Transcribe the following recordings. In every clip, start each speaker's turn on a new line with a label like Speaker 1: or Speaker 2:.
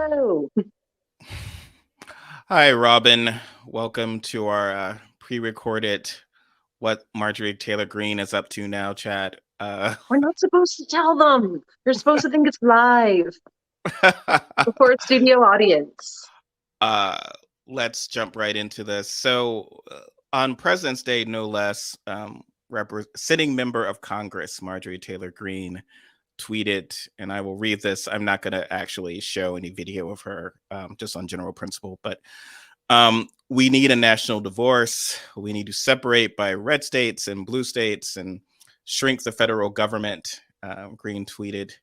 Speaker 1: Hello.
Speaker 2: Hi, Robin. Welcome to our pre-recorded what Marjorie Taylor Greene is up to now, chat.
Speaker 1: We're not supposed to tell them. They're supposed to think it's live before a studio audience.
Speaker 2: uh, let's jump right into this. So, on President's Day, no less, sitting member of Congress Marjorie Taylor Greene tweeted, and I will read this. I'm not going to actually show any video of her, just on general principle, but we need a national divorce. We need to separate by red states and blue states and shrink the federal government, Greene tweeted.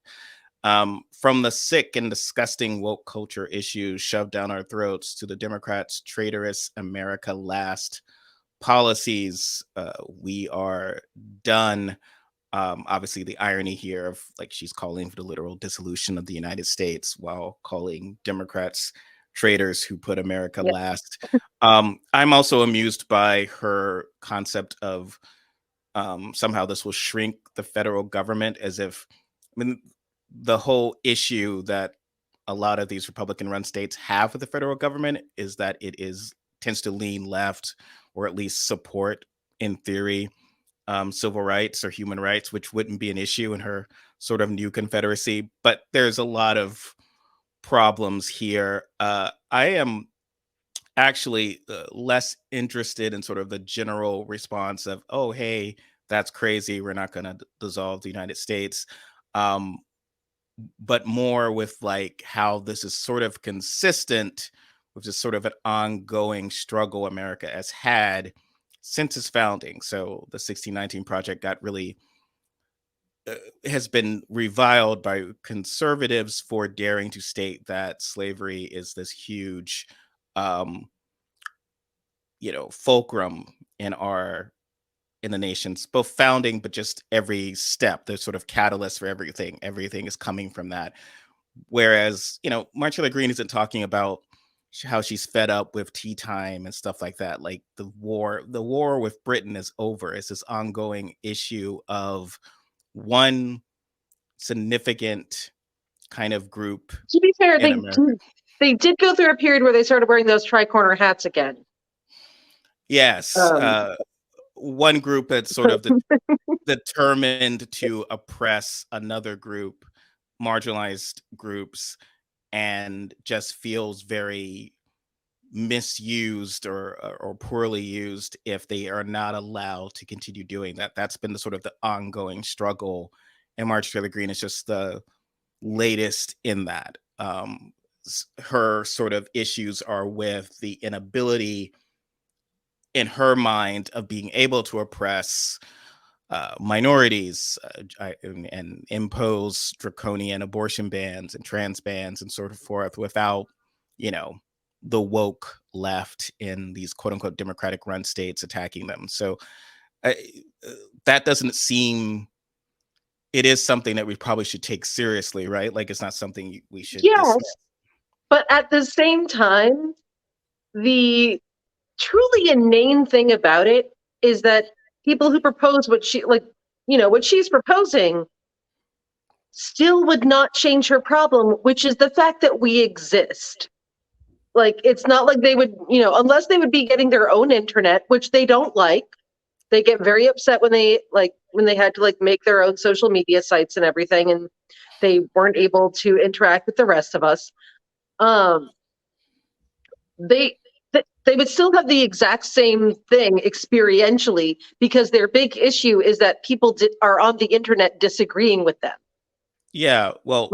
Speaker 2: From the sick and disgusting woke culture issues shoved down our throats to the Democrats' traitorous America Last policies, we are done. Obviously, the irony here of like she's calling for the literal dissolution of the United States while calling Democrats traitors who put America last. I'm also amused by her concept of somehow this will shrink the federal government, as if, I mean, the whole issue that a lot of these Republican run states have with the federal government is that it tends to lean left, or at least support, in theory, civil rights or human rights, which wouldn't be an issue in her sort of new Confederacy. But there's a lot of problems here. I am actually less interested in sort of the general response of, oh, hey, that's crazy, we're not going to dissolve the United States. But more with like how this is sort of consistent with just sort of an ongoing struggle America has had since its founding. So the 1619 Project got really has been reviled by conservatives for daring to state that slavery is this huge, fulcrum in the nation's both founding, but just every step. There's sort of catalyst for everything. Everything is coming from that. Whereas, Marjorie Greene isn't talking about how she's fed up with tea time and stuff like that. Like the war with Britain is over. It's this ongoing issue of one significant kind of group.
Speaker 1: To be fair, they did go through a period where they started wearing those tri-corner hats again.
Speaker 2: Yes. One group that's sort of determined to oppress another group, marginalized groups, and just feels very misused or poorly used if they are not allowed to continue doing that. That's been the sort of the ongoing struggle, and Marjorie Taylor Greene is just the latest in that. Her sort of issues are with the inability in her mind of being able to oppress minorities and impose draconian abortion bans and trans bans and sort of forth without, the woke left in these quote unquote Democratic run states attacking them. So that doesn't seem, it is something that we probably should take seriously, right? Like it's not something we should dismiss.
Speaker 1: But at the same time, the truly inane thing about it is that people who propose what she's proposing still would not change her problem, which is the fact that we exist. Like, it's not like they would, unless they would be getting their own internet, which they don't like. They get very upset when they had to make their own social media sites and everything, and they weren't able to interact with the rest of us. They would still have the exact same thing experientially, because their big issue is that people are on the internet disagreeing with them.
Speaker 2: Yeah, well,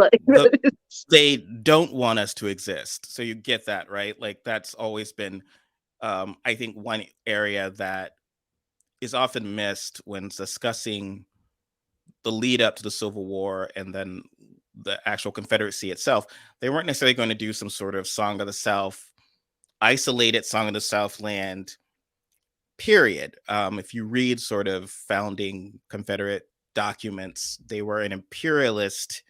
Speaker 2: they don't want us to exist. So you get that, right? Like that's always been, I think, one area that is often missed when discussing the lead up to the Civil War and then the actual Confederacy itself. They weren't necessarily going to do some sort of Song of the South, isolated Song of the Southland, period. If you read sort of founding Confederate documents, they were an imperialist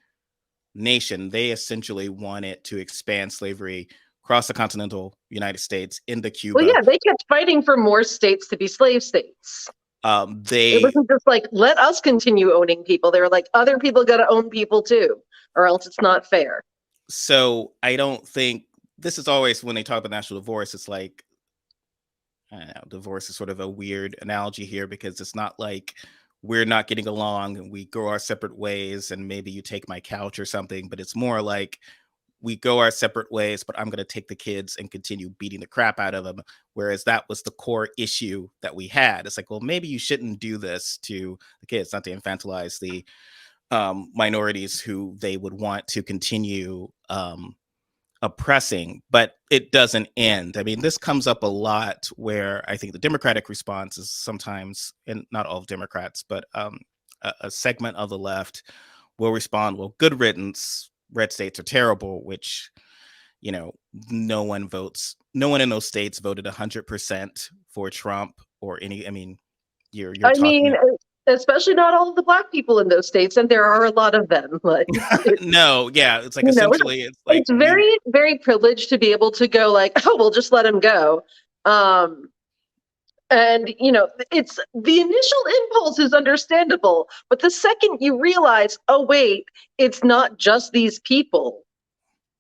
Speaker 2: nation. They essentially wanted to expand slavery across the continental United States into Cuba.
Speaker 1: Well, yeah, they kept fighting for more states to be slave states. It wasn't just like, let us continue owning people. They were like, other people got to own people too, or else it's not fair.
Speaker 2: So I don't think this is always when they talk about national divorce, it's like, I don't know, divorce is sort of a weird analogy here because it's not like we're not getting along and we go our separate ways and maybe you take my couch or something, but it's more like we go our separate ways, but I'm going to take the kids and continue beating the crap out of them. Whereas that was the core issue that we had. It's like, well, maybe you shouldn't do this to the kids, not to infantilize the minorities who they would want to continue oppressing, but it doesn't end. I mean, this comes up a lot where I think the Democratic response is sometimes, and not all of Democrats, but a segment of the left will respond, well, good riddance, red states are terrible, which, you know, no one in those states voted 100% for Trump or any, I mean, you're
Speaker 1: I mean,
Speaker 2: talking.
Speaker 1: especially not all of the Black people in those states, and there are a lot of them. Like,
Speaker 2: No, yeah, it's like
Speaker 1: you know,
Speaker 2: essentially it's like
Speaker 1: it's very, very privileged to be able to go like, oh, we'll just let him go. Um, and it's the initial impulse is understandable, but the second you realize, oh wait, it's not just these people.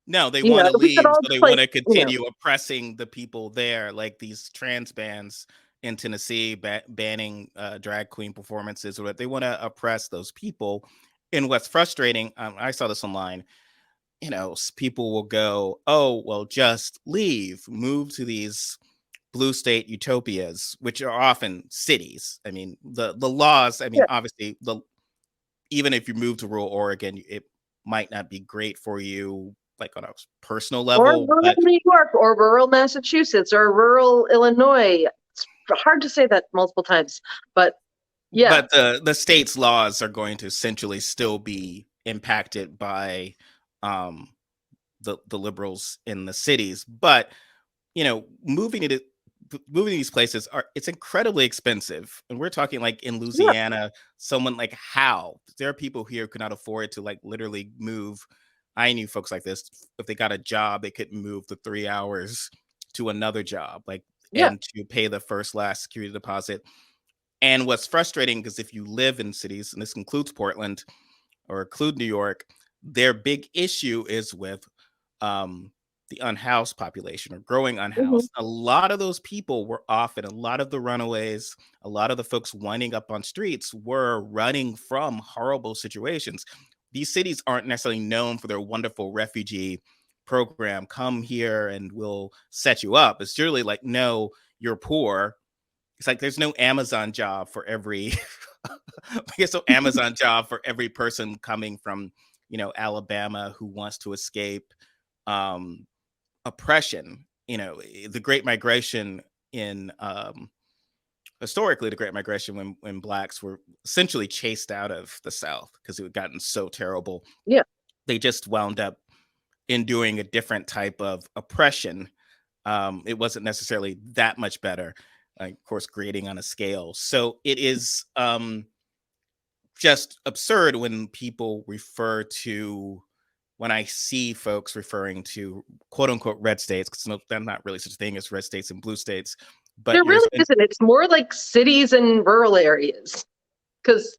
Speaker 2: No, they want to
Speaker 1: We could
Speaker 2: leave,
Speaker 1: all
Speaker 2: so they
Speaker 1: just like,
Speaker 2: want to continue oppressing the people there, like these trans bans in Tennessee banning drag queen performances, or what they want to oppress those people. And what's frustrating, I saw this online. You know, people will go, "Oh, well, just leave, move to these blue state utopias, which are often cities." I mean, the laws. I mean,
Speaker 1: yeah,
Speaker 2: obviously, even if you move to rural Oregon, it might not be great for you, like on a personal
Speaker 1: or
Speaker 2: level,
Speaker 1: rural
Speaker 2: but
Speaker 1: New York, or rural Massachusetts, or rural Illinois. It's hard to say that multiple times, but yeah,
Speaker 2: the state's laws are going to essentially still be impacted by um, the liberals in the cities. But you know, moving these places it's incredibly expensive, and we're talking like in
Speaker 1: yeah,
Speaker 2: Louisiana, someone like how there are people here who cannot afford to like literally move. I knew folks like this, if they got a job they couldn't move the 3 hours to another job, like,
Speaker 1: yeah.
Speaker 2: and to pay the first last security deposit. And what's frustrating, because if you live in cities, and this includes Portland or include New York, their big issue is with um, the unhoused population or growing
Speaker 1: Mhm.
Speaker 2: unhoused. A lot of those people were often, a lot of the runaways, a lot of the folks winding up on streets were running from horrible situations. These cities aren't necessarily known for their wonderful refugee program. Come here and we'll set you up. It's generally like, no, you're poor. It's like there's no Amazon job for every there's no Amazon job for every person coming from, you know, Alabama who wants to escape um oppression. You know, the Great Migration in historically the Great Migration, when blacks were essentially chased out of the South because it had gotten so terrible.
Speaker 1: Yeah.
Speaker 2: They just wound up enduring a different type of oppression. It wasn't necessarily that much better, of course, grading on a scale. So it is just absurd when people refer to, when I see folks referring to quote unquote red states, because there's not really such a thing as red states and blue states,
Speaker 1: There
Speaker 2: but
Speaker 1: really isn't. It's more like cities and rural areas, because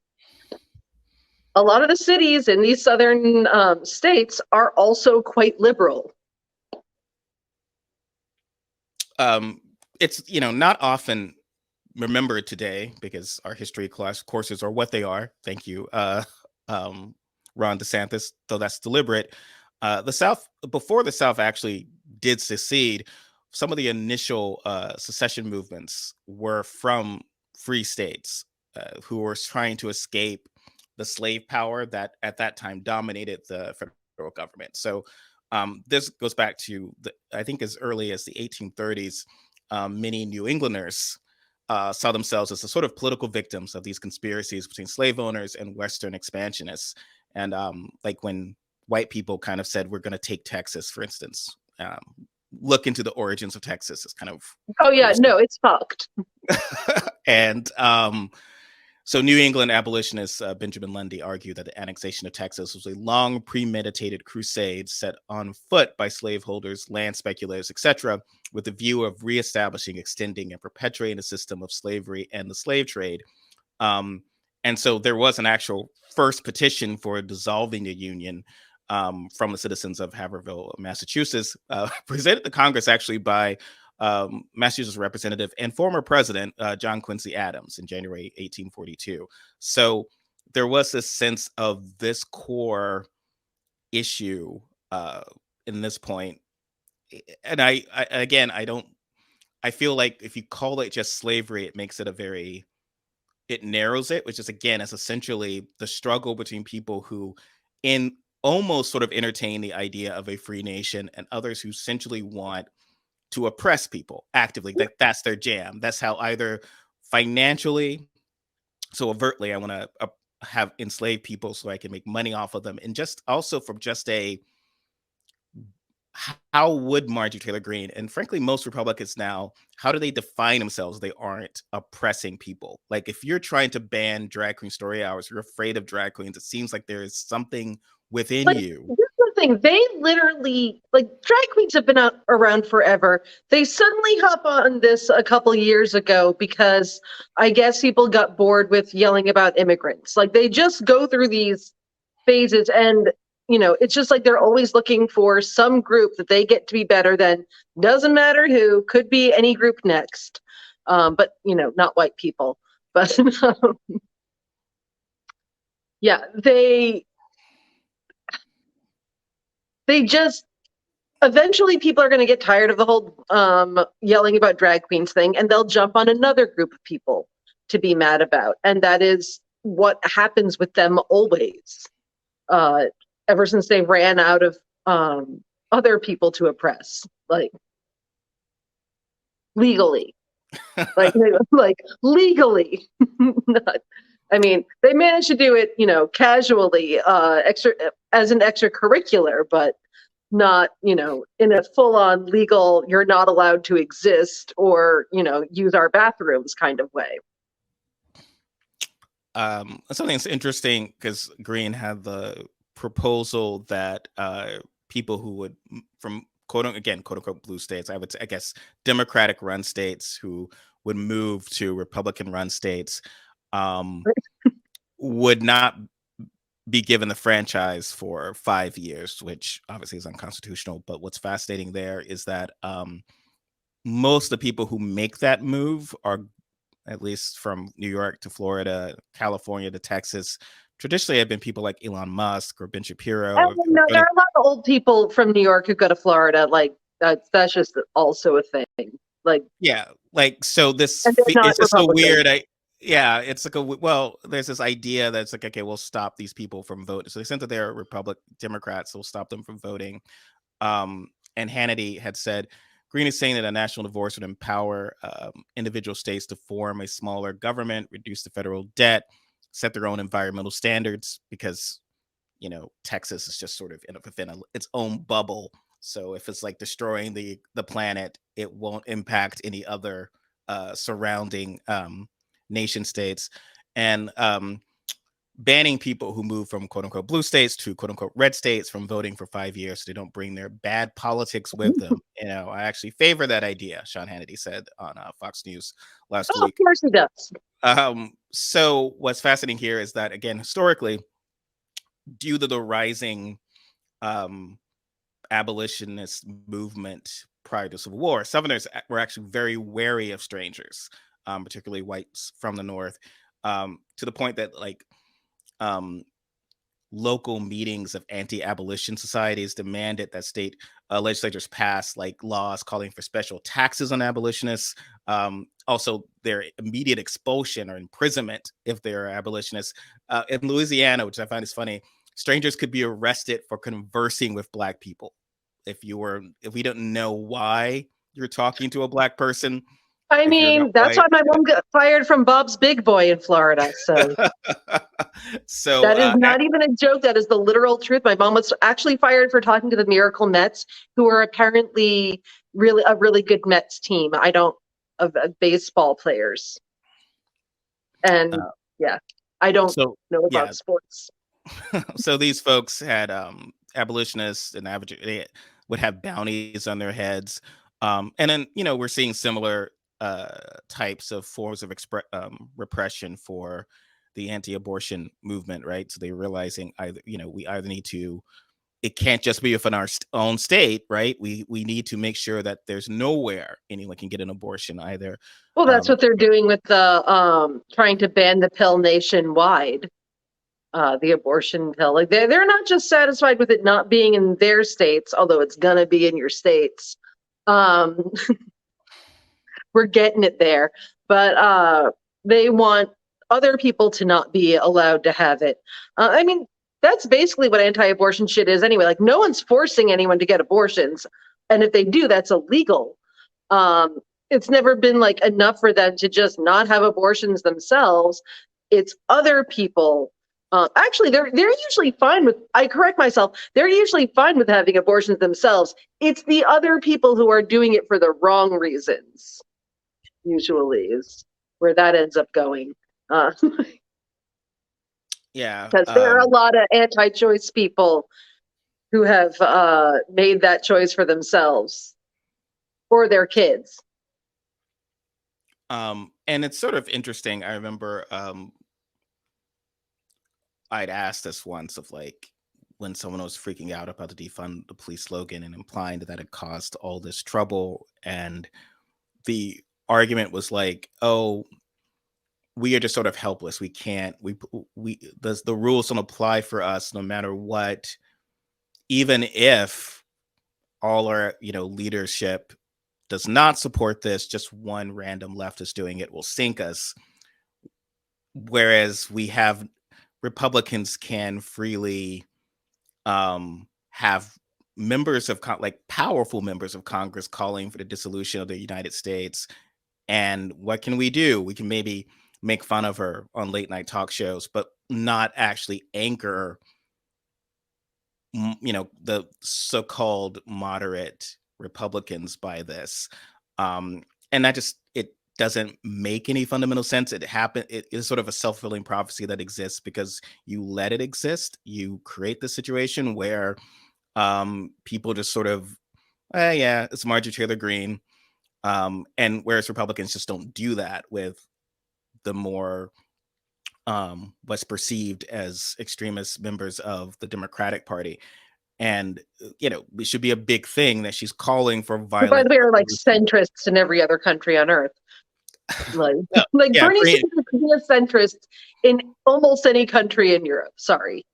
Speaker 1: a lot of the cities in these southern states are also quite liberal.
Speaker 2: um, it's, you know, not often remembered today because our history class courses are what they are. Thank you, um, Ron DeSantis, though that's deliberate. The South, before the South actually did secede, some of the initial secession movements were from free states who were trying to escape the slave power that at that time dominated the federal government. So this goes back to I think as early as the 1830s. Many New Englanders saw themselves as the sort of political victims of these conspiracies between slave owners and Western expansionists. And like when white people kind of said, we're going to take Texas, for instance, look into the origins of Texas is kind of
Speaker 1: Oh yeah,
Speaker 2: gruesome.
Speaker 1: no, it's fucked.
Speaker 2: And so New England abolitionist Benjamin Lundy argued that the annexation of Texas was a long premeditated crusade set on foot by slaveholders, land speculators, etc., with the view of reestablishing, extending, and perpetuating a system of slavery and the slave trade. Um, and so there was an actual first petition for dissolving the Union from the citizens of Haverhill, Massachusetts, presented to Congress actually by Massachusetts Representative and former President John Quincy Adams in January 1842. So there was this sense of this core issue in this point. And I again, I feel like if you call it just slavery, it makes it it narrows it, which is again, is essentially the struggle between people who in almost sort of entertain the idea of a free nation and others who essentially want to oppress people actively. That's their jam. That's how either financially, so overtly, I want to have enslaved people so I can make money off of them. And just also from just how would Marjorie Taylor Greene and frankly most Republicans now, how do they define themselves? They aren't oppressing people. Like if you're trying to ban drag queen story hours, you're afraid of drag queens. It seems like there is something within
Speaker 1: But
Speaker 2: you.
Speaker 1: here's the thing, they literally, like, drag queens have been around forever. They suddenly hop on this a couple years ago because I guess people got bored with yelling about immigrants. Like they just go through these phases, and it's just like they're always looking for some group that they get to be better than. Doesn't matter who, could be any group next. But not white people. But yeah, they just eventually people are going to get tired of the whole yelling about drag queens thing, and they'll jump on another group of people to be mad about, and that is what happens with them always, ever since they ran out of other people to oppress, like legally, like legally. Not, I mean, they managed to do it, casually, extra as an extracurricular, but not, in a full-on legal, you're not allowed to exist or, use our bathrooms kind of way.
Speaker 2: Something that's interesting because Greene had the proposal that people who would from quote unquote blue states, I guess Democratic run states who would move to Republican run states would not be given the franchise for 5 years, which obviously is unconstitutional. But what's fascinating there is that most of the people who make that move are, at least from New York to Florida, California to Texas, traditionally have been people like Elon Musk or Ben Shapiro.
Speaker 1: No, there are a lot of old people from New York who go to Florida. Like that's just also a thing. Like
Speaker 2: yeah, like so this
Speaker 1: and they're not
Speaker 2: it's just so
Speaker 1: Republicans.
Speaker 2: weird. Yeah, it's like well, there's this idea that's like, okay, we'll stop these people from voting. So they said that they're Democrats, we'll stop them from voting. And Hannity had said, Greene is saying that a national divorce would empower individual states to form a smaller government, reduce the federal debt, set their own environmental standards, because Texas is just sort of within its own bubble. So if it's like destroying the planet, it won't impact any other surrounding nation states. And banning people who move from quote unquote blue states to quote unquote red states from voting for 5 years so they don't bring their bad politics with them. I actually favor that idea, Sean Hannity said on Fox News last
Speaker 1: Oh, of
Speaker 2: week.
Speaker 1: course he does.
Speaker 2: So what's fascinating here is that, again, historically, due to the rising abolitionist movement prior to Civil War, Southerners were actually very wary of strangers, particularly whites from the North, to the point that local meetings of anti-abolition societies demanded that state legislatures pass laws calling for special taxes on abolitionists. Also, their immediate expulsion or imprisonment if they're abolitionists. In Louisiana, which I find is funny, strangers could be arrested for conversing with Black people. If we don't know why you're talking to a Black person,
Speaker 1: I
Speaker 2: if you're not
Speaker 1: mean, that's
Speaker 2: white.
Speaker 1: why my mom got fired from Bob's Big Boy in Florida. So
Speaker 2: So
Speaker 1: that is not even a joke. That is the literal truth. My mom was actually fired for talking to the Miracle Mets, who are apparently a really good Mets team. Of baseball players. And yeah, I don't know about sports.
Speaker 2: So these folks had abolitionists and they would have bounties on their heads. And then, we're seeing similar types of forms of repression for the anti-abortion movement, right? So they're realizing we either need to it can't just be within our own state, right? We need to make sure that there's nowhere anyone can get an abortion either.
Speaker 1: Well, that's what they're doing with the trying to ban the pill nationwide, the abortion pill. Like they're not just satisfied with it not being in their states, although it's gonna be in your states. Um, we're getting it there, but they want other people to not be allowed to have it. I mean, that's basically what anti-abortion shit is anyway. Like no one's forcing anyone to get abortions, and if they do, that's illegal. Um, it's never been like enough for them to just not have abortions themselves. It's other people. Actually, they're usually fine with. I correct myself. They're usually fine with having abortions themselves. It's the other people who are doing it for the wrong reasons. Usually, is where that ends up going.
Speaker 2: Yeah.
Speaker 1: Because there are a lot of anti-choice people who have made that choice for themselves or their kids.
Speaker 2: And it's sort of interesting. I remember I'd asked this once of like when someone was freaking out about the defund the police slogan and implying that it caused all this trouble. And the argument was like, oh, we are just sort of helpless. We can't, the rules don't apply for us no matter what, even if all our, leadership does not support this, just one random leftist doing it will sink us. Whereas we have Republicans can freely have members of like powerful members of Congress calling for the dissolution of the United States. And what can we do? We can maybe make fun of her on late night talk shows, but not actually anchor, the so-called moderate Republicans by this. And that just, it doesn't make any fundamental sense. It is sort of a self-fulfilling prophecy that exists because you let it exist. You create the situation where people just sort of, yeah, it's Marjorie Taylor Greene. And whereas Republicans just don't do that with the more what's perceived as extremist members of the Democratic Party. And it should be a big thing that she's calling for
Speaker 1: Who, by the
Speaker 2: violent
Speaker 1: way, are like
Speaker 2: revolution.
Speaker 1: centrists in every other country on earth. Like,
Speaker 2: No,
Speaker 1: like
Speaker 2: yeah,
Speaker 1: Bernie Sanders could be a centrist in almost any country in Europe. Sorry.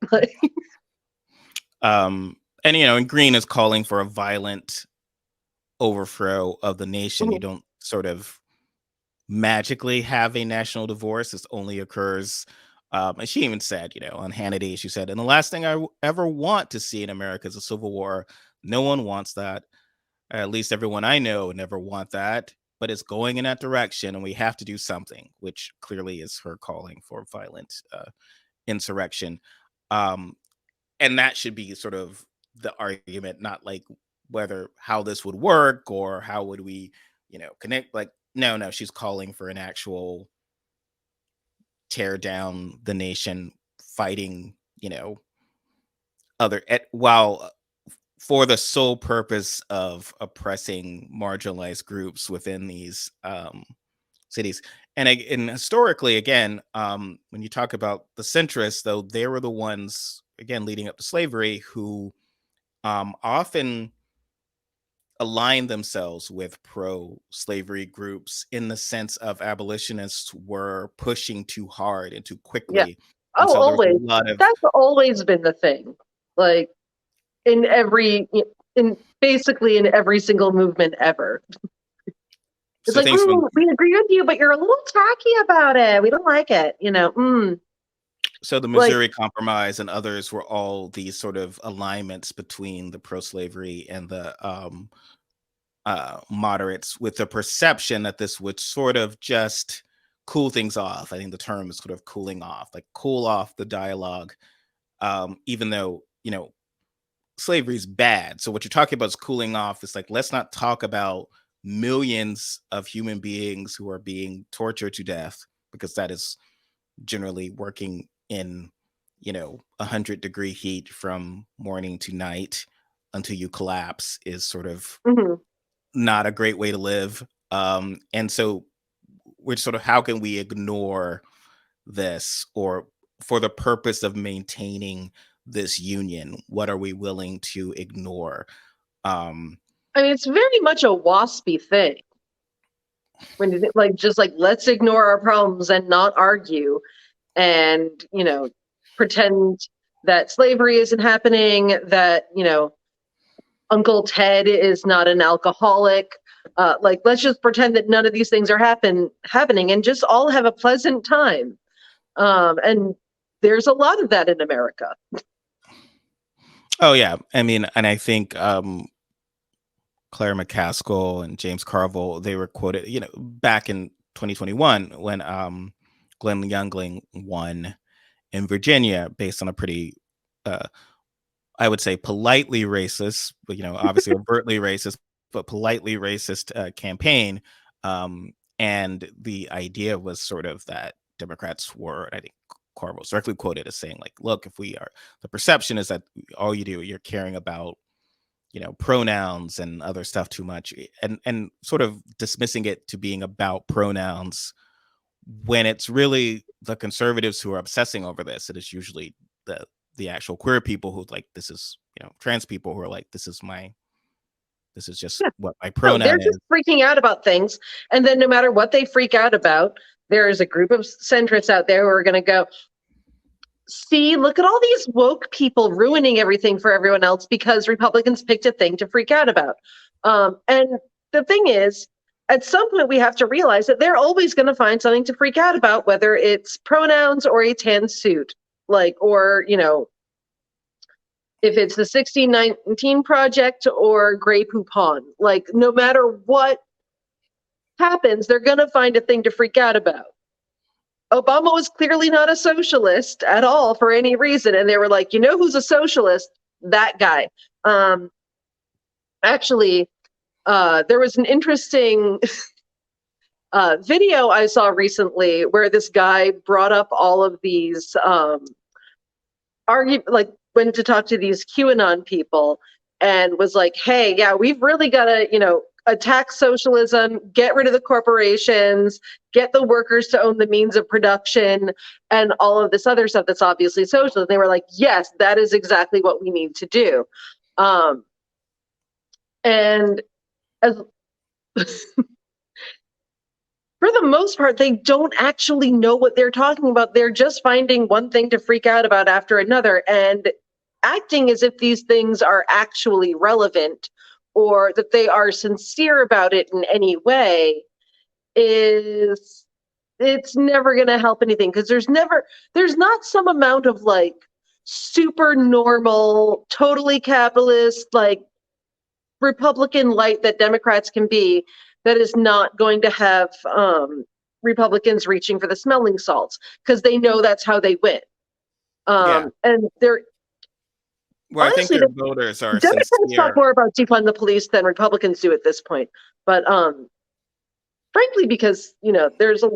Speaker 2: and Greene is calling for a violent overthrow of the nation. You
Speaker 1: Mhm.
Speaker 2: don't sort of magically have a national divorce. This only occurs. And she even said, on Hannity, she said, and the last thing I ever want to see in America is a civil war. No one wants that. At least everyone I know would never want that. But it's going in that direction, and we have to do something, which clearly is her calling for violent insurrection. And that should be sort of the argument, not like how this would work or how would we, connect. Like, no, she's calling for an actual tear down the nation, fighting, while for the sole purpose of oppressing marginalized groups within these cities. And historically, again, when you talk about the centrists, though, they were the ones, again, leading up to slavery, who often align themselves with pro-slavery groups in the sense of abolitionists were pushing too hard and too
Speaker 1: Yeah.
Speaker 2: quickly. And
Speaker 1: Oh,
Speaker 2: so there was a
Speaker 1: always.
Speaker 2: lot of,
Speaker 1: That's always been the thing. Like in basically in every single movement ever. It's
Speaker 2: so
Speaker 1: like,
Speaker 2: things from,
Speaker 1: we agree with you, but you're a little tacky about it. We don't like it.
Speaker 2: so the
Speaker 1: Like,
Speaker 2: Missouri Compromise and others were all these sort of alignments between the pro-slavery and the moderates, with the perception that this would sort of just cool things off. I think the term is sort of cooling off, like cool off the dialogue, even though, slavery is bad. So what you're talking about is cooling off. It's like, let's not talk about millions of human beings who are being tortured to death, because that is generally working in 100-degree heat from morning to night until you collapse is sort of
Speaker 1: mhm.
Speaker 2: not a great way to live. And so we're sort of, how can we ignore this, or for the purpose of maintaining this union? What are we willing to ignore?
Speaker 1: I mean, it's very much a waspy thing. When you like, just like, let's ignore our problems and not argue, and pretend that slavery isn't happening, that Uncle Ted is not an alcoholic. Like, let's just pretend that none of these things are happening and just all have a pleasant time. And there's a lot of that in America.
Speaker 2: Oh yeah, I mean, and I think Claire McCaskill and James Carville, they were quoted, back in 2021 when Glenn Youngling won in Virginia based on a pretty, I would say, politely racist, but obviously overtly racist, but politely racist campaign. And the idea was sort of that Democrats were, I think Carville was directly quoted as saying, like, look, the perception is that all you're caring about pronouns and other stuff too much, and sort of dismissing it to being about pronouns when it's really the conservatives who are obsessing over this. It is usually the actual queer people who, like, this is trans people who are like, this is just what my pronoun
Speaker 1: they're
Speaker 2: is.
Speaker 1: just freaking out about things, and then no matter what they freak out about, there is a group of centrists out there who are going to go, see, look at all these woke people ruining everything for everyone else because Republicans picked a thing to freak out about. And the thing is, at some point, we have to realize that they're always going to find something to freak out about, whether it's pronouns or a tan suit, or if it's the 1619 Project or Grey Poupon. Like, no matter what happens, they're going to find a thing to freak out about. Obama was clearly not a socialist at all for any reason. And they were like, who's a socialist? That guy. Actually, there was an interesting video I saw recently where this guy brought up all of these went to talk to these QAnon people and was like, hey, yeah, we've really got to, attack socialism, get rid of the corporations, get the workers to own the means of production, and all of this other stuff that's obviously social. They were like, yes, that is exactly what we need to do. And as for the most part, they don't actually know what they're talking about. They're just finding one thing to freak out about after another and acting as if these things are actually relevant or that they are sincere about it in any way. It's never going to help anything, because there's not some amount of like super normal, totally capitalist, like Republican light that Democrats can be that is not going to have Republicans reaching for the smelling salts, because they know that's how they win. And they're honestly,
Speaker 2: I think their voters are
Speaker 1: Democrats
Speaker 2: sincere.
Speaker 1: talk more about defund the police than Republicans do at this point. But frankly, because there's a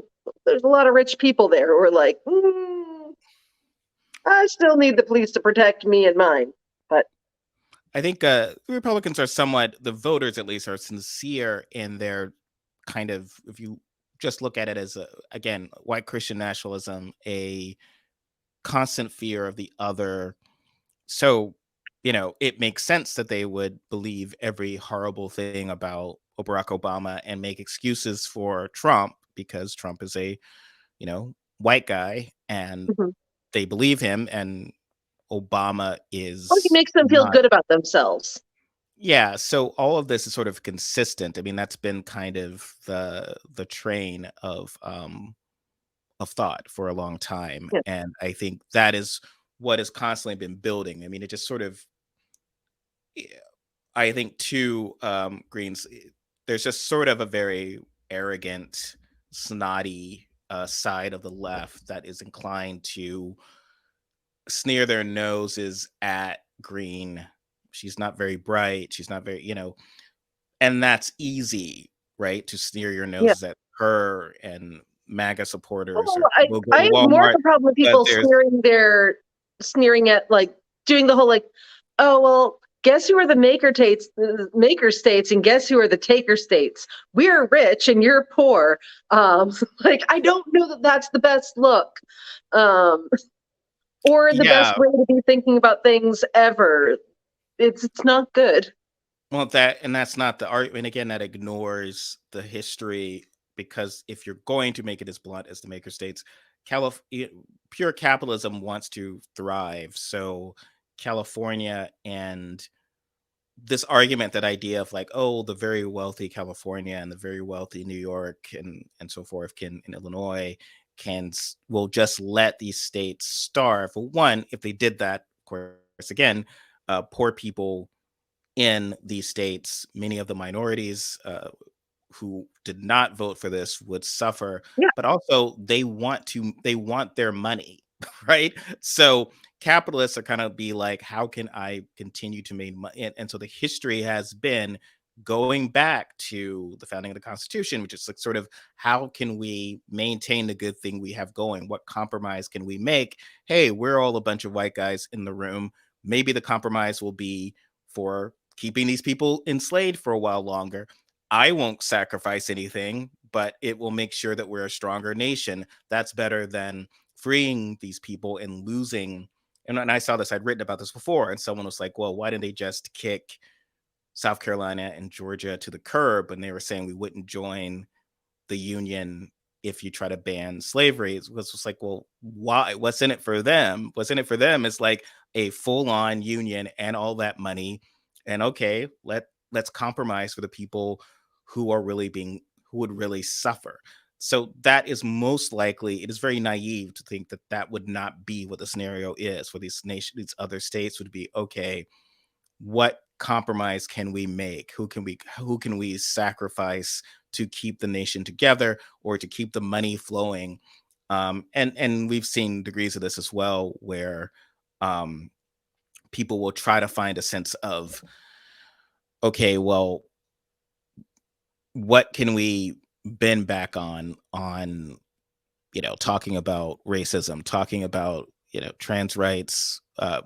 Speaker 1: lot of rich people there who are like, I still need the police to protect me and mine. But
Speaker 2: I think the Republicans are the voters at least, are sincere in their kind of, if you just look at it as again, white Christian nationalism, a constant fear of the other. So, it makes sense that they would believe every horrible thing about Barack Obama and make excuses for Trump because Trump is a, white guy, and they believe him, and Obama is.
Speaker 1: He makes them feel good about themselves.
Speaker 2: Yeah, so all of this is sort of consistent. I mean, that's been kind of the train of thought for a long time, and I think that is what has constantly been building. I mean, it just sort of, I think, too, Greens, there's just sort of a very arrogant, snotty side of the left that is inclined to sneer their noses at Greene. She's not very bright. She's not very, and that's easy, right? To sneer your noses at her and MAGA supporters.
Speaker 1: I have more of a problem with people sneering at, like, doing the whole, like, oh, well, guess who are the maker states and guess who are the taker states? We're rich and you're poor. Like, I don't know that that's the best look. or the best
Speaker 2: Yeah.
Speaker 1: way to be thinking about things ever. It's not good.
Speaker 2: Well, that's not the argument. Again, that ignores the history, because if you're going to make it as blunt as the maker states, Calif- i- pure capitalism wants to thrive. So California, and this argument, that idea of like, oh, the very wealthy California and the very wealthy New York and so forth can in Illinois will just let these states starve. Well, one, if they did that, of course, again, poor people in these states, many of the minorities who did not vote for this would suffer,
Speaker 1: Yeah.
Speaker 2: but also they want their money, right? So capitalists are kind of be like, how can I continue to make money? And so the history has been going back to the founding of the Constitution, which is like sort of, how can we maintain the good thing we have going? What compromise can we make? Hey, we're all a bunch of white guys in the room. Maybe the compromise will be for keeping these people enslaved for a while longer. I won't sacrifice anything, but it will make sure that we're a stronger nation. That's better than freeing these people and losing. And I saw this, I'd written about this before, and someone was like, well, why didn't they just kick South Carolina and Georgia to the curb? And they were saying we wouldn't join the union if you try to ban slavery. It was just like, well, why? What's in it for them? What's in it for them is like a full-on union and all that money. And okay, let's compromise for the people who are really being who would really suffer. So that is most likely, it is very naive to think that that would not be what the scenario is for these other states. Would be, okay, what compromise can we make? Who can we sacrifice to keep the nation together or to keep the money flowing? And we've seen degrees of this as well, where um, people will try to find a sense of, okay, well, what can we bend back on talking about racism, talking about trans rights. I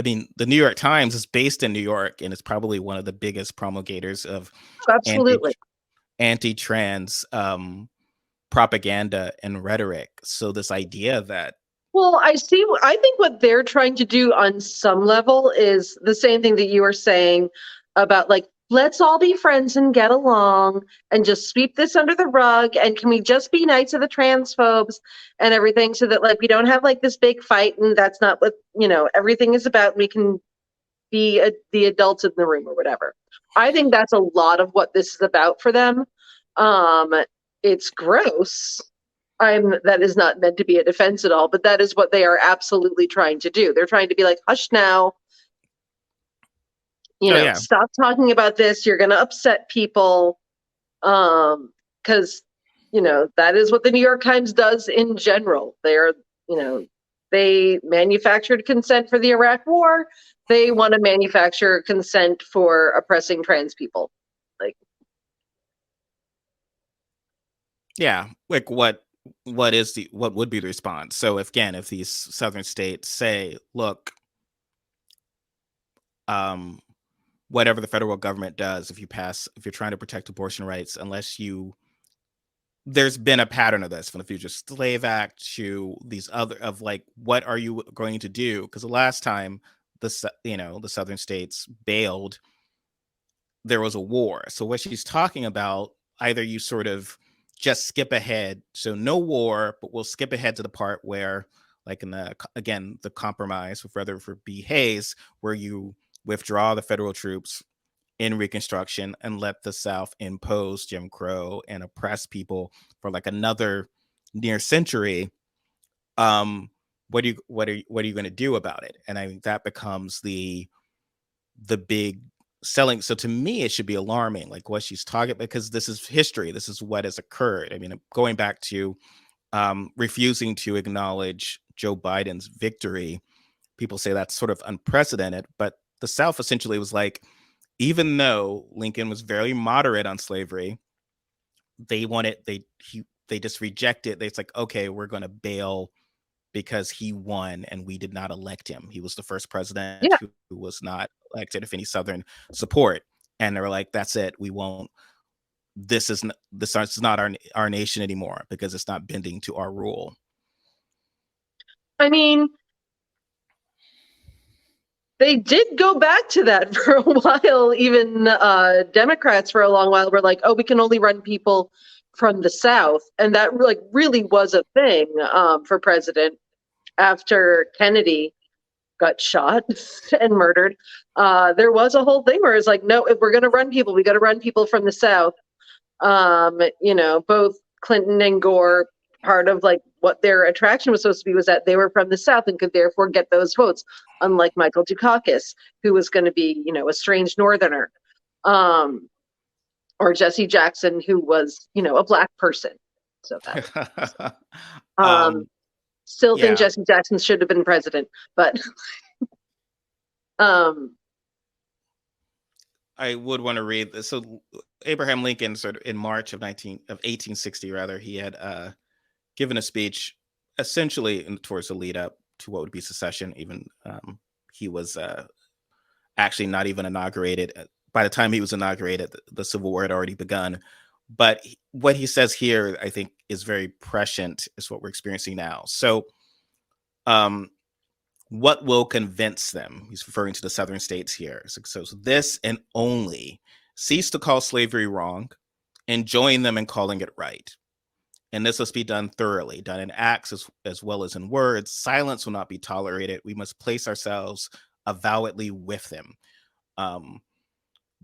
Speaker 2: mean, the New York Times is based in New York, and it's probably one of the biggest promulgators of anti
Speaker 1: Absolutely.
Speaker 2: anti-trans propaganda and rhetoric. So this idea that,
Speaker 1: Well, I think what they're trying to do on some level is the same thing that you were saying about, like, let's all be friends and get along and just sweep this under the rug. And can we just be nice to the transphobes and everything, so that, like, we don't have like this big fight, and that's not what, everything is about. We can be the adults in the room or whatever. I think that's a lot of what this is about for them. Um, it's gross. That is not meant to be a defense at all, but that is what they are absolutely trying to do. They're trying to be like, hush now,
Speaker 2: oh yeah,
Speaker 1: stop talking about this. You're going to upset people. Because, that is what the New York Times does in general. You know, they manufactured consent for the Iraq War. They want to manufacture consent for oppressing trans people. Like,
Speaker 2: yeah, like what would be the response? So if these southern states say, look, um whatever the federal government does, if you're trying to protect abortion rights, unless you there's been a pattern of this from the Fugitive Slave Act to these other of like, what are you going to do? Because the last time the southern states bailed, there was a war. So what she's talking about, either you sort of just skip ahead, so no war, but we'll skip ahead to the part where, like in the compromise with Rutherford B. Hayes, where you withdraw the federal troops in Reconstruction and let the South impose Jim Crow and oppress people for like another near century. Um, what are you going to do about it? And I think that becomes the big selling. So to me, it should be alarming, like what she's talking, because this is history. This is what has occurred. I mean, going back to refusing to acknowledge Joe Biden's victory, people say that's sort of unprecedented, but the South essentially was like, even though Lincoln was very moderate on slavery, they wanted they just rejected. It's like, okay, we're going to bail because he won and we did not elect him. He was the first president
Speaker 1: yeah.
Speaker 2: who was not elected of any Southern support, and they were like, that's it. We won't. This is not our nation anymore because it's not bending to our rule.
Speaker 1: I mean, They did go back to that for a while. Even Democrats for a long while were like, "Oh, we can only run people from the South," and that like really was a thing for president after Kennedy got shot and murdered. There was a whole thing where it's like, "No, if we're going to run people, we got to run people from the South." Both Clinton and Gore, part of like what their attraction was supposed to be was that they were from the South and could therefore get those votes, unlike Michael Dukakis, who was going to be, a strange Northerner, or Jesse Jackson, who was, a Black person. So that
Speaker 2: um,
Speaker 1: still think
Speaker 2: yeah,
Speaker 1: Jesse Jackson should have been president, but um,
Speaker 2: I would want to read this. So Abraham Lincoln, sort of in March of 1860, rather, he had given a speech essentially towards the lead up to what would be secession. Even he was actually not even inaugurated. By the time he was inaugurated, the Civil War had already begun. But what he says here, I think, is very prescient, is what we're experiencing now. So, what will convince them? He's referring to the southern states here. So this and only cease to call slavery wrong and join them in calling it right. And this must be done thoroughly, done in acts as well as in words. Silence will not be tolerated. We must place ourselves avowedly with them. Um,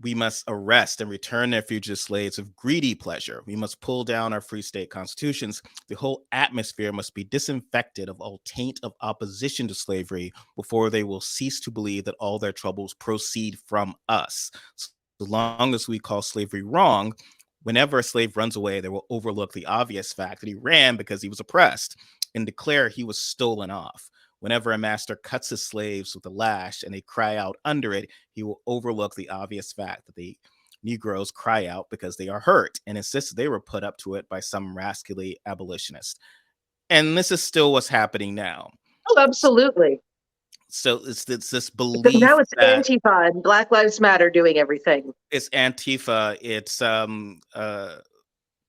Speaker 2: we must arrest and return their fugitive slaves of greedy pleasure. We must pull down our free state constitutions. The whole atmosphere must be disinfected of all taint of opposition to slavery before they will cease to believe that all their troubles proceed from us. So as long as we call slavery wrong, whenever a slave runs away, they will overlook the obvious fact that he ran because he was oppressed and declare he was stolen off. Whenever a master cuts his slaves with a lash and they cry out under it, he will overlook the obvious fact that the Negroes cry out because they are hurt and insist they were put up to it by some rascally abolitionist. And this is still what's happening now.
Speaker 1: oh, absolutely.
Speaker 2: So it's this
Speaker 1: Because now
Speaker 2: belief
Speaker 1: it's
Speaker 2: that
Speaker 1: Antifa and Black Lives Matter doing everything.
Speaker 2: it's Antifa, it's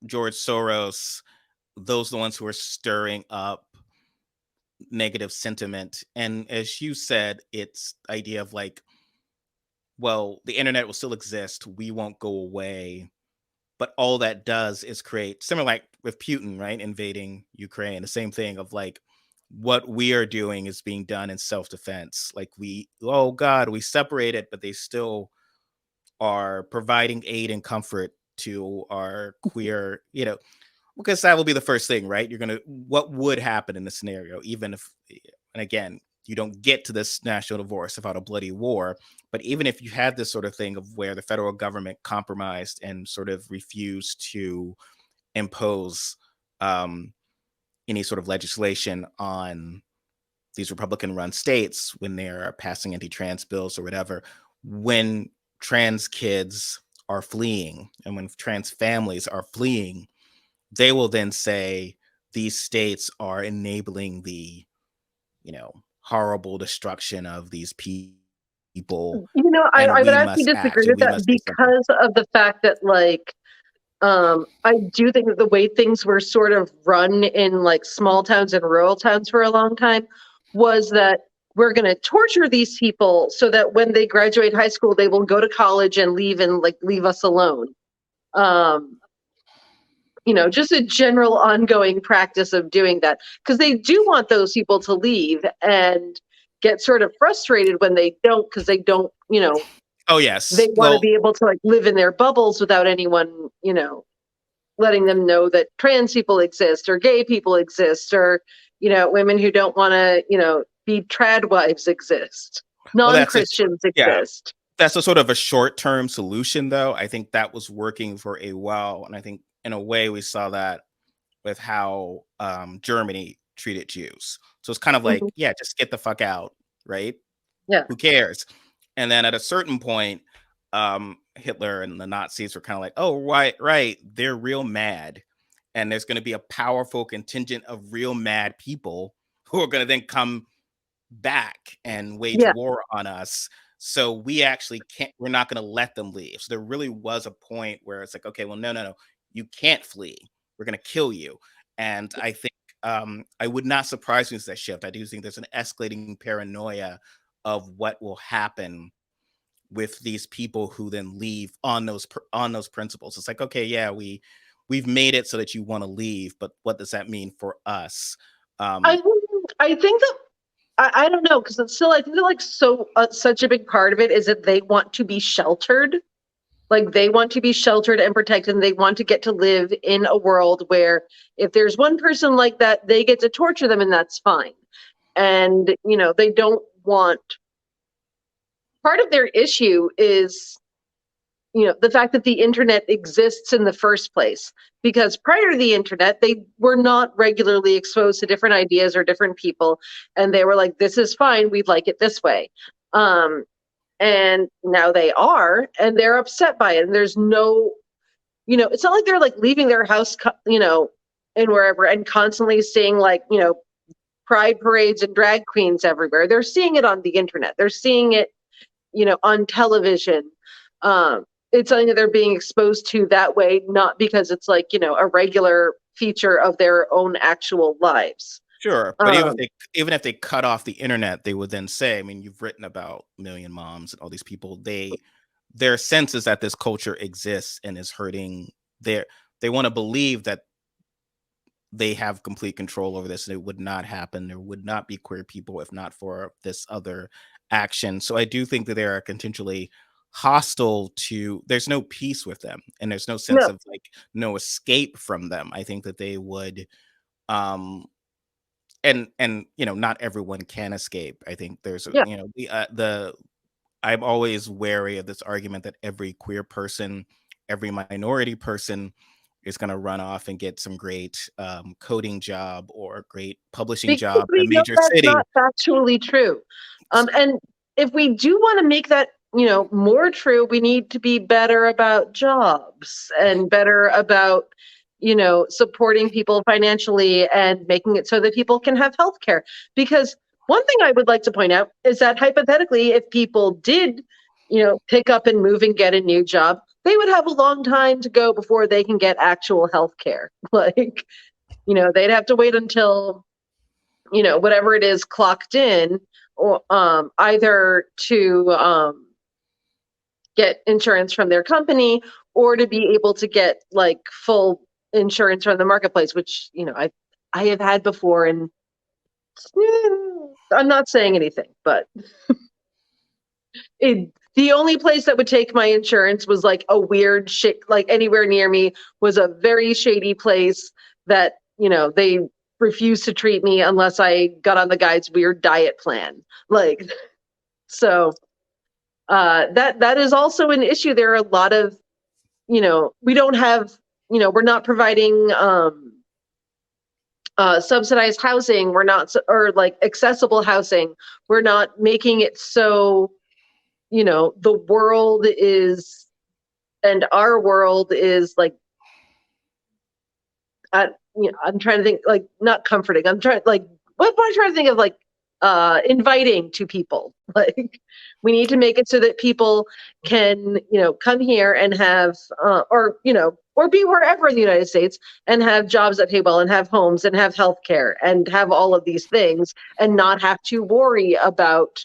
Speaker 2: George Soros, those are the ones who are stirring up negative sentiment. And as you said, it's idea of like, well, the internet will still exist, we won't go away, but all that does is create, similar like with Putin, right, invading Ukraine, the same thing of like, what we are doing is being done in self-defense. Like oh god, we separated, but they still are providing aid and comfort to our queer, because that will be the first thing, right? What would happen in the scenario, even if, and again, you don't get to this national divorce without a bloody war, but even if you had this sort of thing of where the federal government compromised and sort of refused to impose any sort of legislation on these Republican run states when they're passing anti-trans bills or whatever, when trans kids are fleeing and when trans families are fleeing, they will then say these states are enabling the, horrible destruction of these people, and
Speaker 1: I would
Speaker 2: we
Speaker 1: actually
Speaker 2: must
Speaker 1: disagree
Speaker 2: act and
Speaker 1: with
Speaker 2: we
Speaker 1: that
Speaker 2: must do something.
Speaker 1: because of the fact that, like, I do think that the way things were sort of run in like small towns and rural towns for a long time was that we're going to torture these people so that when they graduate high school, they will go to college and leave and like leave us alone. Um, just a general ongoing practice of doing that because they do want those people to leave and get sort of frustrated when they don't because they don't,
Speaker 2: Oh
Speaker 1: they
Speaker 2: yes,
Speaker 1: want to
Speaker 2: well,
Speaker 1: be able to like live in their bubbles without anyone, letting them know that trans people exist or gay people exist or, women who don't want to, be trad wives exist.
Speaker 2: that's it.
Speaker 1: Non-Christians
Speaker 2: Yeah,
Speaker 1: exist.
Speaker 2: that's a sort of a short-term solution though. I think that was working for a while, and I think in a way we saw that with how Germany treated Jews. So it's kind of like,
Speaker 1: Mhm.
Speaker 2: yeah, just get the fuck out, right?
Speaker 1: Yeah.
Speaker 2: Who cares? And then at a certain point, Hitler and the Nazis were kind of like, oh, right, they're real mad. And there's going to be a powerful contingent of real mad people who are going to then come back and wage
Speaker 1: Yeah.
Speaker 2: war on us. So we actually can't, we're not going to let them leave. So there really was a point where it's like, okay, well, no, you can't flee. We're going to kill you. And I think I would not surprise me with that shift. I do think there's an escalating paranoia of what will happen with these people who then leave on those principles. It's like, okay, yeah, we've made it so that you want to leave, but what does that mean for us?
Speaker 1: I
Speaker 2: Um,
Speaker 1: I think that I don't know, because it's still, I think that like such a big part of it is that they want to be sheltered. Like they want to be sheltered and protected, and they want to get to live in a world where if there's one person like that, they get to torture them, and that's fine. And they don't want, part of their issue is the fact that the internet exists in the first place, because prior to the internet they were not regularly exposed to different ideas or different people, and they were like, this is fine, we'd like it this way. And now they are, and they're upset by it, and there's no, it's not like they're like leaving their house, and wherever, and constantly seeing like pride parades and drag queens everywhere. They're seeing it on the internet, they're seeing it on television. It's something that they're being exposed to that way, not because it's like a regular feature of their own actual lives.
Speaker 2: sure, but
Speaker 1: um
Speaker 2: even if they cut off the internet, they would then say, I mean, you've written about Million Moms and all these people. Their sense is that this culture exists and is hurting. They want to believe that they have complete control over this, and it would not happen. There would not be queer people if not for this other action. So I do think that they are continually hostile to, there's no peace with them, and there's no sense
Speaker 1: no.
Speaker 2: of like no escape from them. I think that they would um and not everyone can escape. I think there's
Speaker 1: Yeah.
Speaker 2: the I'm always wary of this argument that every queer person, every minority person is going to run off and get some great coding job or a great publishing
Speaker 1: Because
Speaker 2: job in a
Speaker 1: we know
Speaker 2: major
Speaker 1: that's
Speaker 2: city.
Speaker 1: not factually true. And if we do want to make that, more true, we need to be better about jobs and better about, supporting people financially and making it so that people can have health care. Because one thing I would like to point out is that hypothetically, if people did, pick up and move and get a new job, they would have a long time to go before they can get actual health care. Like, they'd have to wait until whatever it is clocked in, or either to get insurance from their company, or to be able to get like full insurance from the marketplace, which I have had before. And I'm not saying anything, but the only place that would take my insurance was like a weird shit, like anywhere near me was a very shady place that they refused to treat me unless I got on the guy's weird diet plan. Like, so that is also an issue. There are a lot of, we don't have, we're not providing subsidized housing. We're not, or like accessible housing. We're not making it so, the world is, and our world is like, I'm trying to think, like, not comforting. I'm trying, like, what am I trying to think of, like, inviting to people. Like, we need to make it so that people can, come here and have, or be wherever in the United States and have jobs that pay well and have homes and have healthcare and have all of these things, and not have to worry about,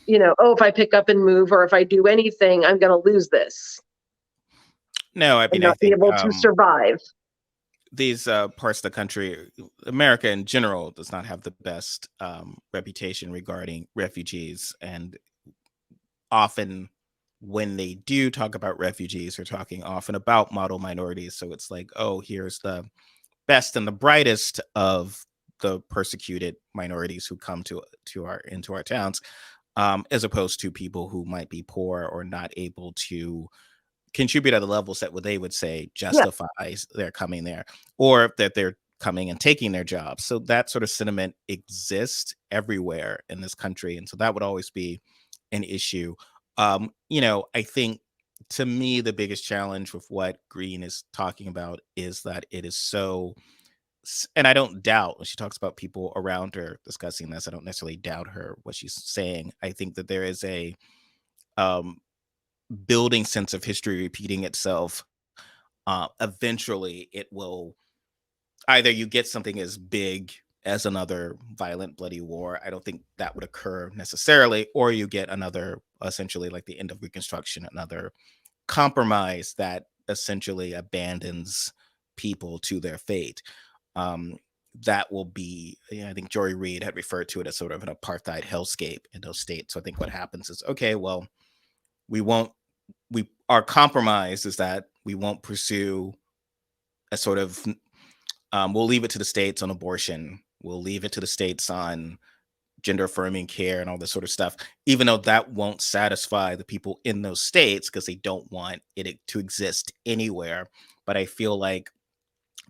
Speaker 1: oh, if I pick up and move or if I do anything, I'm going to lose this
Speaker 2: No, I
Speaker 1: and
Speaker 2: mean, I
Speaker 1: not be
Speaker 2: think
Speaker 1: able to survive.
Speaker 2: these parts of the country, America in general, does not have the best reputation regarding refugees. And often when they do talk about refugees, they're talking often about model minorities. So it's like, oh, here's the best and the brightest of the persecuted minorities who come into our towns, as opposed to people who might be poor or not able to contribute at the levels that what they would say
Speaker 1: Yeah.
Speaker 2: justifies their coming there, or that they're coming and taking their jobs. So that sort of sentiment exists everywhere in this country. And so that would always be an issue. I think, to me, the biggest challenge with what Greene is talking about is that it is so, and I don't doubt when she talks about people around her discussing this, I don't necessarily doubt her, what she's saying. I think that there is a um, building sense of history repeating itself. Eventually, it will, either you get something as big as another violent, bloody war. I don't think that would occur necessarily, or you get another, essentially like the end of Reconstruction, another compromise that essentially abandons people to their fate. Um, that will be, I think Jory Reid had referred to it as sort of an apartheid hellscape in those states. So I think what happens is, okay, well, we won't, our compromise is that we won't pursue a sort of, we'll leave it to the states on abortion. We'll leave it to the states on gender affirming care and all this sort of stuff, even though that won't satisfy the people in those states because they don't want it to exist anywhere. But I feel like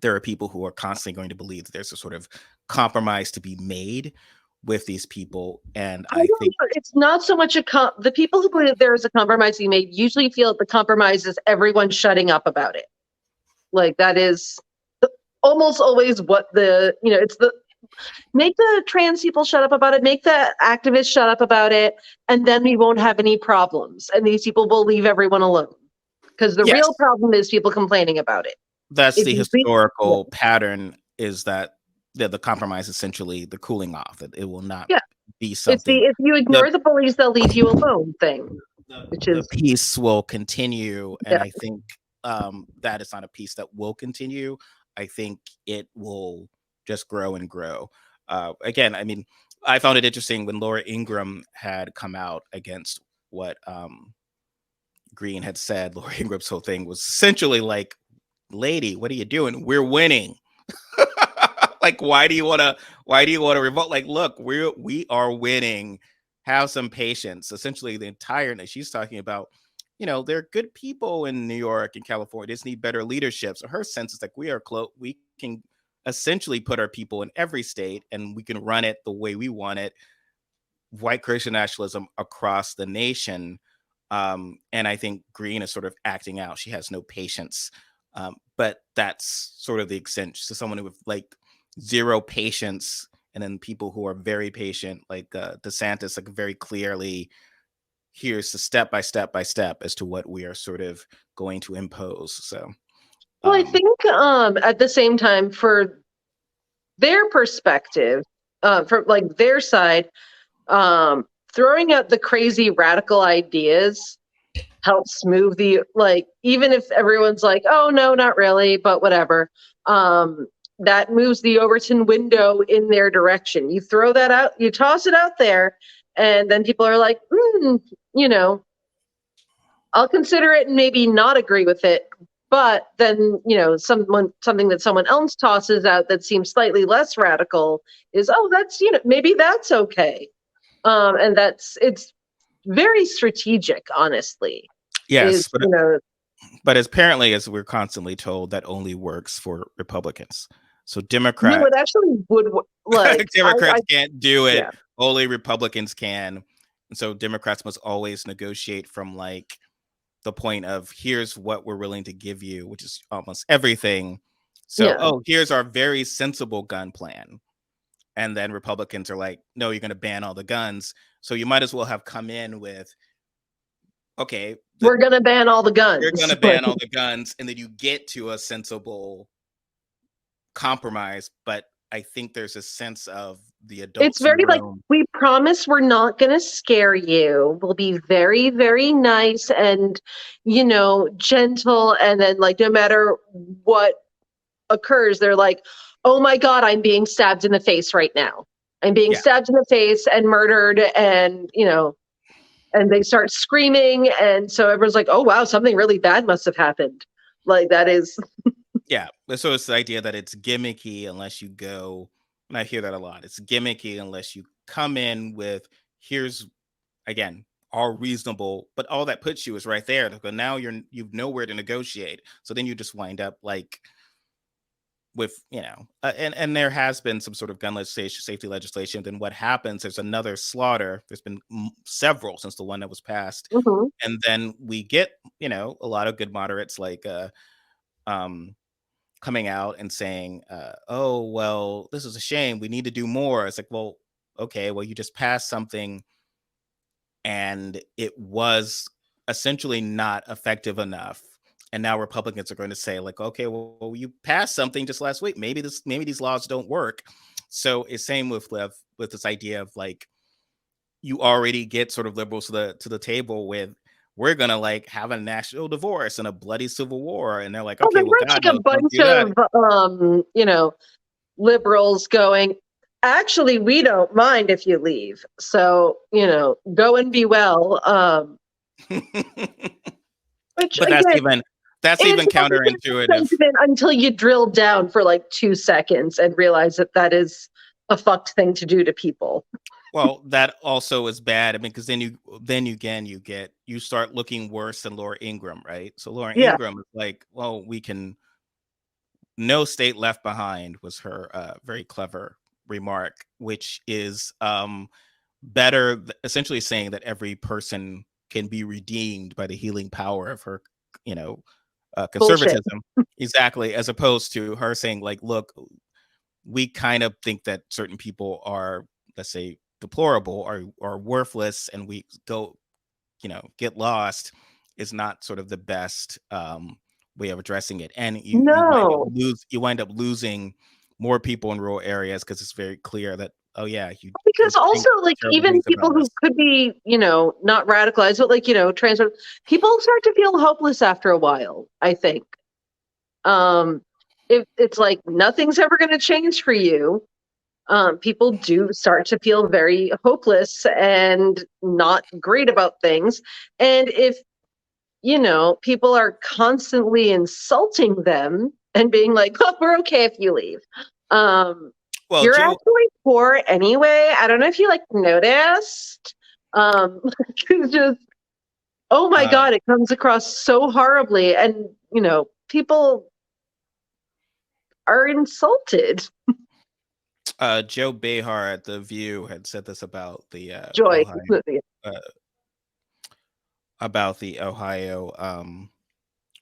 Speaker 2: there are people who are constantly going to believe that there's a sort of compromise to be made with these people. And I think
Speaker 1: it's not so much the people who believe there is a compromise you made usually feel that the compromise is everyone shutting up about it. Like that is almost always what it's the make the trans people shut up about it, make the activists shut up about it, and then we won't have any problems. And these people will leave everyone alone. Because the real
Speaker 2: yes,
Speaker 1: problem is people complaining about it.
Speaker 2: that's
Speaker 1: If
Speaker 2: the
Speaker 1: you leave,
Speaker 2: historical pattern, is that the compromise is essentially the cooling off, that it will not
Speaker 1: yeah,
Speaker 2: be
Speaker 1: it's the
Speaker 2: something.
Speaker 1: if you
Speaker 2: The
Speaker 1: ignore the bullies, they'll leave you alone thing, which
Speaker 2: the
Speaker 1: is
Speaker 2: peace will continue, and
Speaker 1: yeah.
Speaker 2: I think that is not a peace that will continue. I think it will just grow and grow. Again, I mean, I found it interesting when Laura Ingraham had come out against what Greene had said. Laura Ingram's whole thing was essentially like, "Lady, what are you doing? We're winning." Like, why do you want to revolt? Like, look, we are winning. Have some patience. Essentially, the entire, she's talking about, there are good people in New York and California. They just need better leadership. So her sense is like, we are close. We can essentially put our people in every state, and we can run it the way we want it. White Christian nationalism across the nation. And I think Greene is sort of acting out. She has no patience. But that's sort of the extent. So someone with like zero patience, and then people who are very patient, like DeSantis, like very clearly, here's the step by step by step as to what we are sort of going to impose. So,
Speaker 1: Well, I think at the same time, for their perspective, from like their side, throwing out the crazy radical ideas helps move the even if everyone's like, oh no, not really, but whatever. That moves the Overton window in their direction. You throw that out, you toss it out there, and then people are like, you know, I'll consider it and maybe not agree with it. But then, something that someone else tosses out that seems slightly less radical is, oh, that's, maybe that's okay. And it's very strategic, honestly.
Speaker 2: yes,
Speaker 1: Is,
Speaker 2: but as apparently, as we're constantly told, that only works for Republicans. So
Speaker 1: no,
Speaker 2: Democrats,
Speaker 1: it actually would
Speaker 2: Democrats can't do it.
Speaker 1: Yeah.
Speaker 2: Only Republicans can. And so Democrats must always negotiate from like the point of, here's what we're willing to give you, which is almost everything. So,
Speaker 1: Yeah.
Speaker 2: oh, here's our very sensible gun plan. And then Republicans are like, no, you're going to ban all the guns. So you might as well have come in with, okay,
Speaker 1: We're going to ban all the
Speaker 2: you're going
Speaker 1: guns.
Speaker 2: to ban all the guns. And then you get to a sensible compromise. But I think there's a sense of the
Speaker 1: It's
Speaker 2: adults in the
Speaker 1: very like,
Speaker 2: room.
Speaker 1: we promise we're not going to scare you. We'll be very, very nice and, gentle. And then, like, no matter what occurs, they're like, oh my God, I'm being stabbed in the face right now. I'm being
Speaker 2: Yeah.
Speaker 1: stabbed in the face and murdered. And, and they start screaming. And so everyone's like, oh, wow, something really bad must have happened. Like, that is.
Speaker 2: Yeah. So it's the idea that it's gimmicky unless you go, and I hear that a lot. It's gimmicky unless you come in with, here's, again, all reasonable, but all that puts you is right there. So now you've nowhere to negotiate. So then you just wind up like with, and there has been some sort of gun legislation, safety legislation. Then what happens? There's another slaughter. There's been several since the one that was passed.
Speaker 1: Mhm.
Speaker 2: And then we get, a lot of good moderates like, coming out and saying, oh, well, this is a shame. We need to do more. It's like, well, okay, well, you just passed something and it was essentially not effective enough. And now Republicans are going to say, like, okay, well, you passed something just last week. Maybe these laws don't work. So it's same with this idea of like, you already get sort of liberals to the table with, we're gonna like have a national divorce and a bloody civil war, and they're like,
Speaker 1: Well,
Speaker 2: okay,
Speaker 1: there
Speaker 2: well,
Speaker 1: were
Speaker 2: God
Speaker 1: like a
Speaker 2: knows, don't
Speaker 1: bunch
Speaker 2: do that.
Speaker 1: of, liberals going, actually, we don't mind if you leave. So, go and be well. Which
Speaker 2: But
Speaker 1: again,
Speaker 2: that's
Speaker 1: is
Speaker 2: even
Speaker 1: not a good
Speaker 2: counterintuitive.
Speaker 1: sentiment until you drill down for like 2 seconds and realize that that is a fucked thing to do to people.
Speaker 2: Well, that also is bad. I mean, because you start looking worse than Laura Ingraham, right? So Laura
Speaker 1: Yeah,
Speaker 2: Ingraham is like, well, we can, no state left behind was her very clever remark, which is essentially saying that every person can be redeemed by the healing power of her, you know,
Speaker 1: bullshit.
Speaker 2: conservatism. Exactly, as opposed to her saying, like, look, we kind of think that certain people are, let's say, deplorable or worthless, and we go, get lost, is not sort of the best way of addressing it. And
Speaker 1: No,
Speaker 2: you wind up losing more people in rural areas, because it's very clear that, oh yeah, you
Speaker 1: because
Speaker 2: think
Speaker 1: also like
Speaker 2: terrible
Speaker 1: even
Speaker 2: things
Speaker 1: people
Speaker 2: about
Speaker 1: who
Speaker 2: us.
Speaker 1: could be, not radicalized, but like, trans people start to feel hopeless after a while, I think. Um, it's like nothing's ever going to change for you. People do start to feel very hopeless and not great about things. And if, people are constantly insulting them and being like, oh, we're okay if you leave. Um,
Speaker 2: Well,
Speaker 1: you're
Speaker 2: Joe,
Speaker 1: actually poor anyway. I don't know if you like noticed. It's just, oh my
Speaker 2: uh,
Speaker 1: God, it comes across so horribly. And, people are insulted.
Speaker 2: Joe Behar at The View had said this about the
Speaker 1: Joy.
Speaker 2: uh, Ohio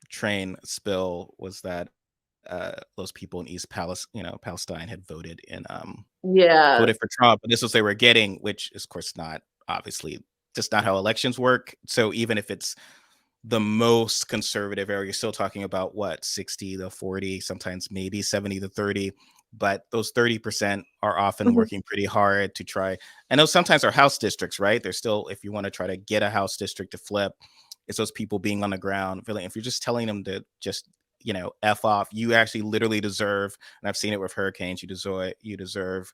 Speaker 2: train spill, was that those people in East Palestine had
Speaker 1: Yeah.
Speaker 2: voted for Trump, and this was they were getting, which is of course not, obviously just not how elections work. So even if it's the most conservative area, you're still talking about what, 60-40, sometimes maybe 70-30. But those 30% are often
Speaker 1: Mhm.
Speaker 2: working pretty hard to try. I know sometimes are house districts, right? They're still, if you want to try to get a house district to flip, it's those people being on the ground feeling, if you're just telling them to just, F off, you actually literally deserve, and I've seen it with hurricanes, you deserve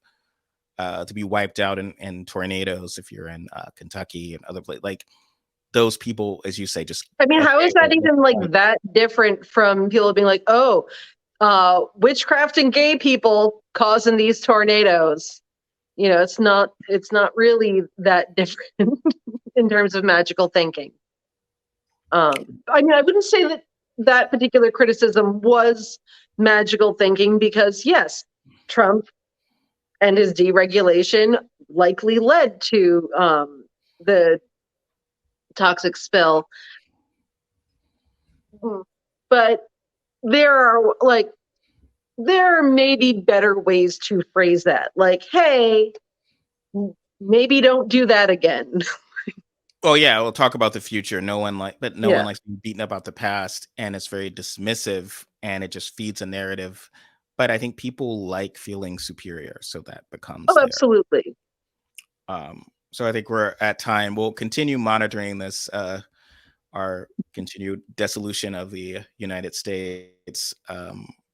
Speaker 2: to be wiped out in tornadoes if you're in Kentucky and other places. Like, those people, as you say, just,
Speaker 1: I mean, how
Speaker 2: okay,
Speaker 1: is that
Speaker 2: well,
Speaker 1: even like that different from people being like, oh, witchcraft and gay people causing these tornadoes? It's not really that different in terms of magical thinking. I mean, I wouldn't say that that particular criticism was magical thinking because, yes, Trump and his deregulation likely led to the toxic spill. But there are like, there may be better ways to phrase that. Like, hey, maybe don't do that again.
Speaker 2: oh yeah, we'll talk about the future. No one
Speaker 1: Yeah.
Speaker 2: likes being beaten about the past, and it's very dismissive, and it just feeds a narrative. But I think people like feeling superior, so that becomes
Speaker 1: Oh,
Speaker 2: their.
Speaker 1: absolutely.
Speaker 2: So I think we're at time. We'll continue monitoring this, our continued dissolution of the United States,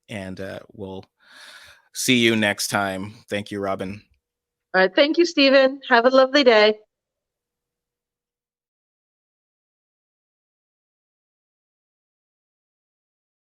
Speaker 2: and we'll see you next time. Thank you, Robin.
Speaker 1: All right. Thank you, Stephen. Have a lovely day.